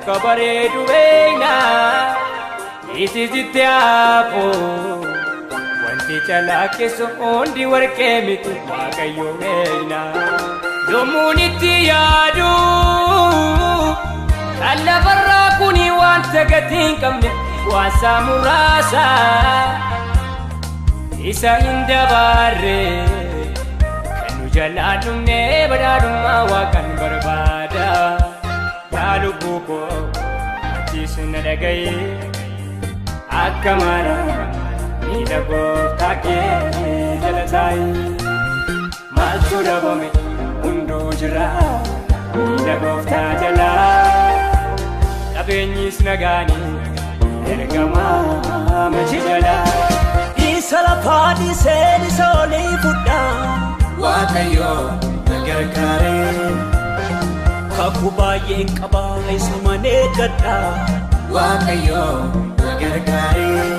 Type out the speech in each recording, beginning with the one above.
kabareedu beekna isiisitti hafu wanti calaqqisu hundi warqee miti waaqayyo beekna yommuun itti yaadu kan lafarraa kuni wanta gatii hin qabne waan saamuraasa isa hin dabarre kan nu jalaa dhumne badhaadhummaa waaqan barbaada yaa lubbuu koo achiis na dhagaye akka mara miidha gooftaa kee jala taa'i maaltu dhabame hunduu jira miidha gooftaa jalaa qabeenyis nagaanii ergamaa machi jalaa isa lafaa dhiisee isa olii fudhaa waaqayyo na gargaaree kakuu baay'een qabaa isuma eeggadhaa waaqayyo na gargaaree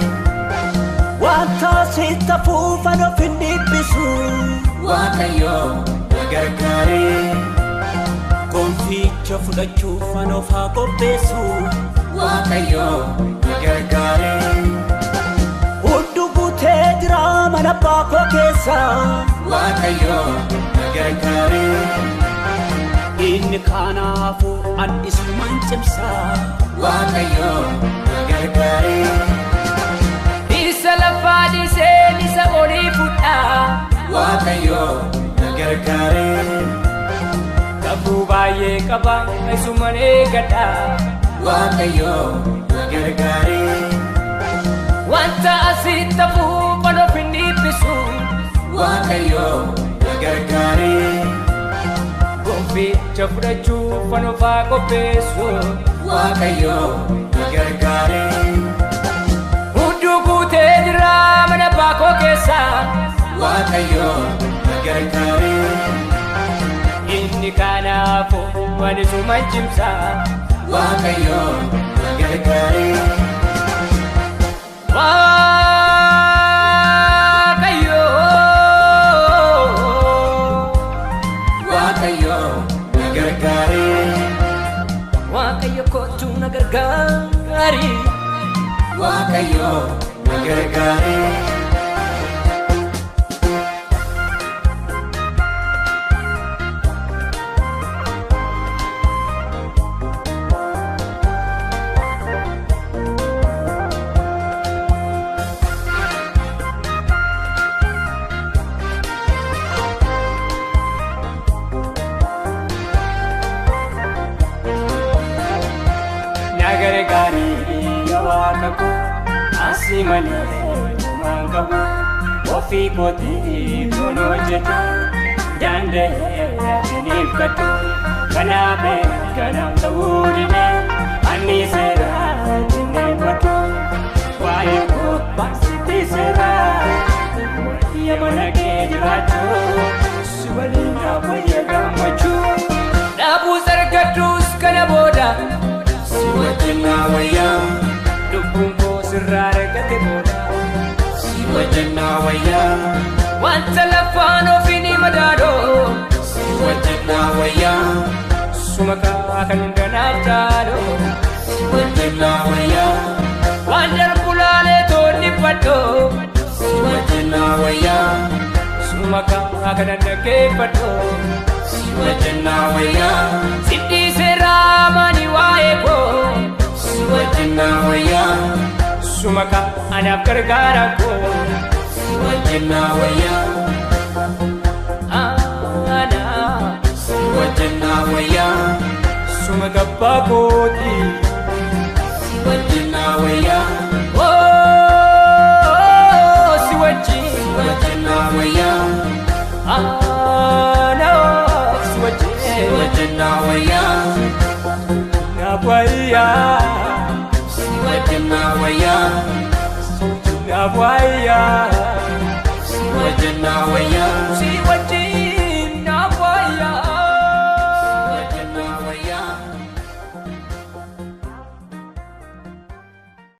wanta sitti hafuufan of hin dhiphisu waaqayyo na gargaaree gonficha fudhachuufan of haa qopheessu waaqayyo na gargaaree hunduu guutee jira mana abbaa koo keessa waaqayyo na gargaaree inni kanaafu an isuman cimsa waaqayyo na gargaaree isa lafaa dhiisee isa olii fudhaa waaqayyo na gargaaree kakuu baay'ee qaba isuman eeggadhaa waaqayyo na gargaaree wanta asitti hafuufan of hin dhiphisu waaqayyo na gargaaree gonficha fudhachuufan of haa qopheessu waaqayyo na gargaaree hunduu guutee jira mana abbaa koo keessa waaqayyo na gargaaree inni kanaafu an isuman cimsa waaqayyo na gargaaree waaqayyo waaqayyo na gargaaree waaqayyo kootu na gargaari waaqayyo na gargaaree Nagargari yawakaku asimani mangabu ofi koti dono jetu dande nifkatu kanabe kanam tawurine anni sera nifkatu wae ko pasiti sera yamanage jiratu subalinga wayaga machu dabu zargatus kanaboda siwajna waya lubbuun koo sirraa argate booda siwajna waya wanta lafaan ofiin madaadoo siwajna waya sumakaa kan hundanaaf taadoo siwajna waya waan darbulaalee toonni fadhoo siwajna waya sumakaa kan dhaggeeffadhoo siwajna waya siddii seeraa mani waa'ee koo siwajna waya sumaka anaaf gargaara koo siwajna waya ana siwajna waya sumaka abbaa kooti siwajna waya siwajna waya ana siwajna waya Waya siwajna waya siwajna waya siwajna waya siwajna